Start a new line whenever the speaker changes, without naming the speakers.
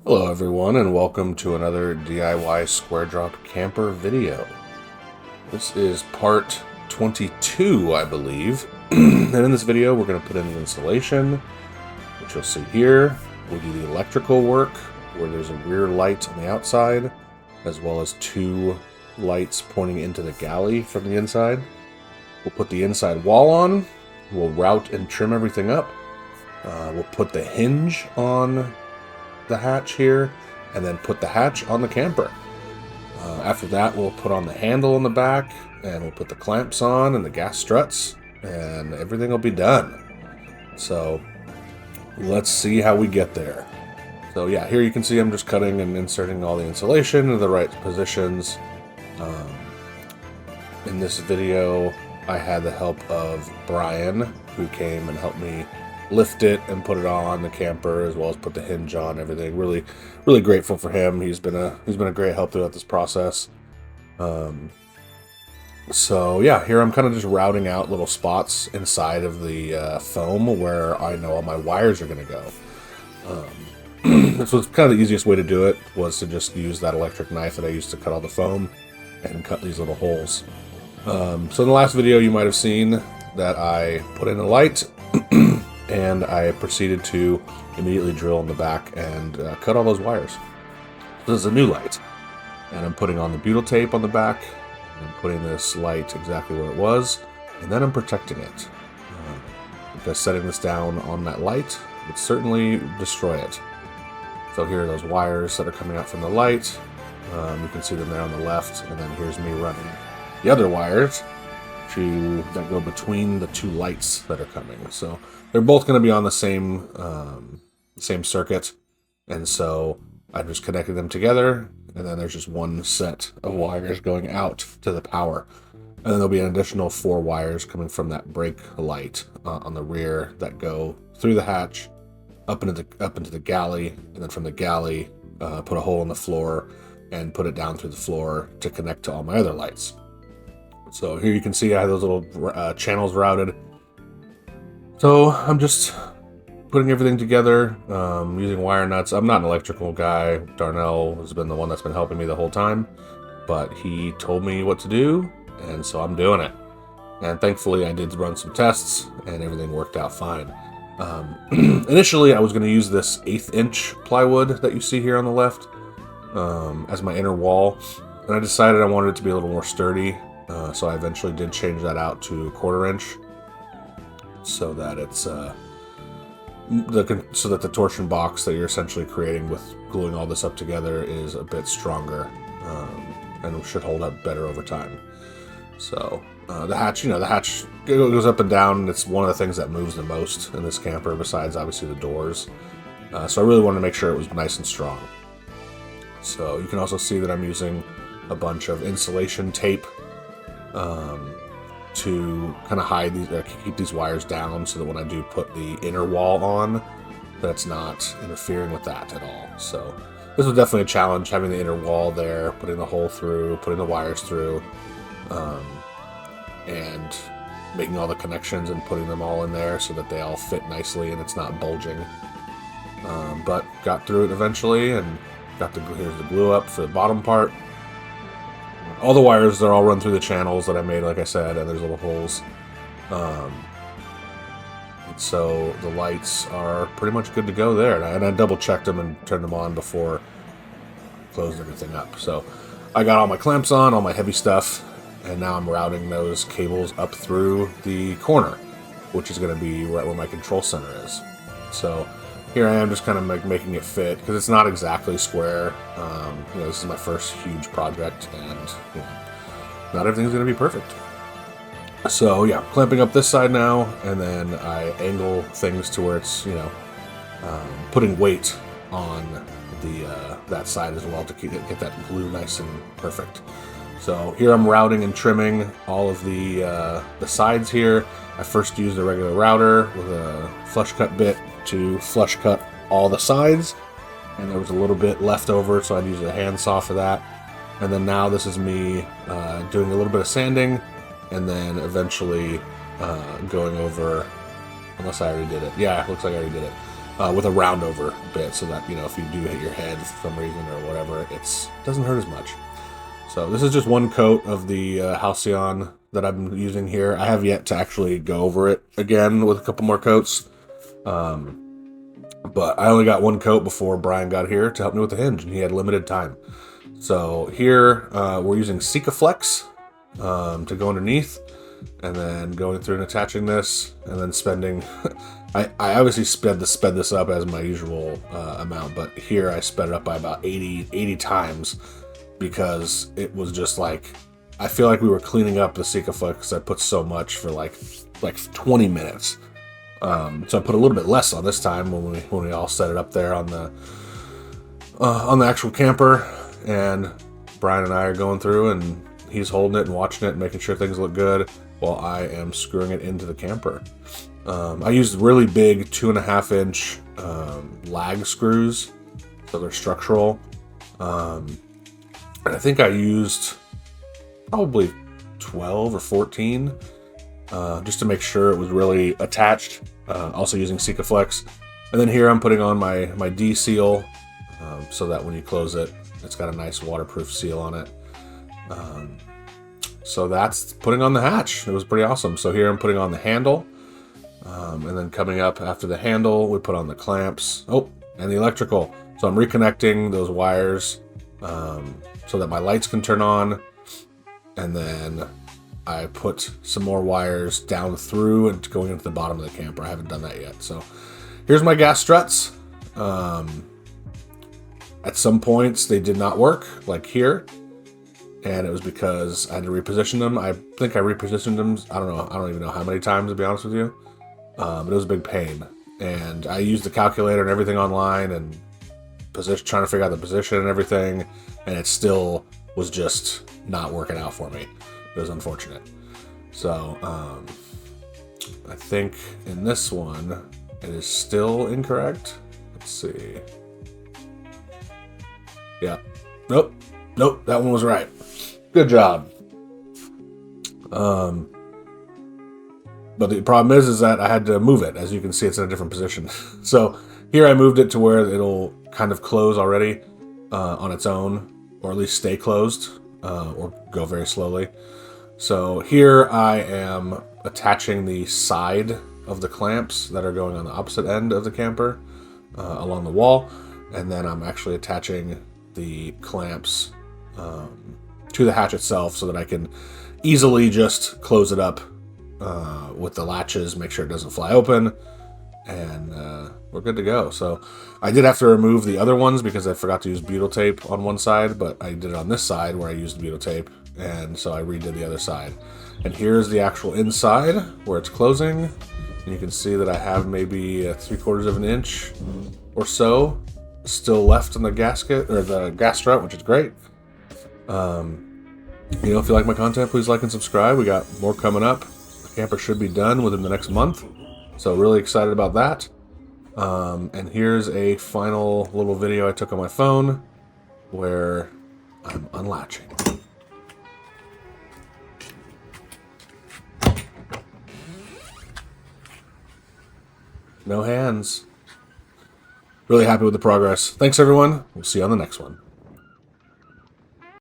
Hello everyone and welcome to another DIY Squaredrop camper video. This is part 22, I believe. And in this video we're going to put in the installation, which you'll see here. We'll do the electrical work, where there's a rear light on the outside, as well as two lights pointing into the galley from the inside. We'll put the inside wall on, we'll route and trim everything up. We'll put the hinge on the hatch here, and then put the hatch on the camper. After that, we'll put on the handle in the back, and we'll put the clamps on and the gas struts, and everything will be done. So let's see how we get there. So yeah, here you can see I'm just cutting and inserting all the insulation into the right positions. In this video, I had the help of Brian, who came and helped me lift it and put it on the camper, as well as put the hinge on everything. Really grateful for him. He's been a great help throughout this process. So yeah, here I'm kind of just routing out little spots inside of the foam where I know all my wires are going to go. This was kind of the easiest way to do it, was to just use that electric knife that I used to cut all the foam and cut these little holes. So in the last video you might have seen that I put in a light and I proceeded to immediately drill in the back and cut all those wires. This is a new light, and I'm putting on the butyl tape on the back, and I'm putting this light exactly where it was, and then I'm protecting it. Because setting this down on that light would certainly destroy it. So here are those wires that are coming out from the light. You can see them there on the left, and then here's me running the other wires that go between the two lights that are coming. So they're both going to be on the same circuit, and so I just connected them together, and then there's just one set of wires going out to the power, and then there'll be an additional 4 wires coming from that brake light on the rear that go through the hatch up into the galley, and then from the galley put a hole in the floor and put it down through the floor to connect to all my other lights. So here you can see I have those little channels routed. So I'm just putting everything together, using wire nuts. I'm not an electrical guy. Darnell has been the one that's been helping me the whole time, but he told me what to do, and so I'm doing it. And thankfully I did run some tests, and everything worked out fine. Initially I was going to use this 1/8 inch plywood that you see here on the left as my inner wall, and I decided I wanted it to be a little more sturdy. So I eventually did change that out to 1/4 inch, so that it's so that the torsion box that you're essentially creating with gluing all this up together is a bit stronger, and should hold up better over time. So the hatch, the hatch goes up and down, and it's one of the things that moves the most in this camper, besides obviously the doors. So I really wanted to make sure it was nice and strong. So you can also see that I'm using a bunch of insulation tape to kind of hide these, keep these wires down, so that when I do put the inner wall on, that's not interfering with that at all. So this was definitely a challenge, having the inner wall there, putting the hole through, putting the wires through, and making all the connections and putting them all in there so that they all fit nicely and it's not bulging. But got through it eventually, and here's the glue up for the bottom part. All the wires, they're all run through the channels that I made, like I said, and there's little holes. And so the lights are pretty much good to go there. And I double-checked them and turned them on before I closed everything up. So I got all my clamps on, all my heavy stuff, and now I'm routing those cables up through the corner, which is going to be right where my control center is. So here I am, just kind of making it fit, because it's not exactly square. This is my first huge project, and not everything's going to be perfect. So yeah, clamping up this side now, and then I angle things to where it's putting weight on that side as well to get that glue nice and perfect. So here I'm routing and trimming all of the sides here. I first used a regular router with a flush cut bit to flush cut all the sides, and there was a little bit left over, so I'd use a handsaw for that. And then now this is me doing a little bit of sanding, and then eventually going over, unless I already did it. Yeah, it looks like I already did it. with a round over bit, so that, you know, if you do hit your head for some reason or whatever, it doesn't hurt as much. So this is just one coat of the Halcyon that I'm using here. I have yet to actually go over it again with a couple more coats. But I only got one coat before Brian got here to help me with the hinge, and he had limited time. So here we're using Sikaflex to go underneath, and then going through and attaching this, and then spending... I obviously sped this up as my usual amount, but here I sped it up by about 80 times, because it was just like... I feel like we were cleaning up the Sikaflex because I put so much for like 20 minutes. So I put a little bit less on this time when we all set it up there on the actual camper, and Brian and I are going through, and he's holding it and watching it and making sure things look good while I am screwing it into the camper. I used really big 2.5-inch lag screws, so they're structural. And I think I used probably 12 or 14. Just to make sure it was really attached, also using Sikaflex. And then here I'm putting on my D seal, so that when you close it, it's got a nice waterproof seal on it. So that's putting on the hatch. It was pretty awesome. So here I'm putting on the handle, and then coming up after the handle, we put on the clamps, and the electrical. So I'm reconnecting those wires so that my lights can turn on, and then I put some more wires down through and going into the bottom of the camper. I haven't done that yet. So here's my gas struts. At some points they did not work, like here. And it was because I had to reposition them. I think I repositioned them, I don't even know how many times, to be honest with you. But it was a big pain. And I used the calculator and everything online and trying to figure out the position and everything. And it still was just not working out for me. It was unfortunate. So, I think in this one, it is still incorrect. Let's see. Yeah. Nope, that one was right. Good job. But the problem is that I had to move it. As you can see, it's in a different position. So here I moved it to where it'll kind of close already on its own, or at least stay closed, or go very slowly. So here I am attaching the side of the clamps that are going on the opposite end of the camper along the wall, and then I'm actually attaching the clamps to the hatch itself so that I can easily just close it up with the latches, make sure it doesn't fly open, and we're good to go. So I did have to remove the other ones because I forgot to use butyl tape on one side, but I did it on this side where I used butyl tape, and so I redid the other side. And here's the actual inside where it's closing, and you can see that I have maybe 3/4 of an inch or so still left in the gasket, or the gas strut, which is great. You know, if you like my content, please like and subscribe. We got more coming up. The camper should be done within the next month, so really excited about that. And here's a final little video I took on my phone where I'm unlatching. No hands. Really happy with the progress. Thanks, everyone. We'll see you on the next one.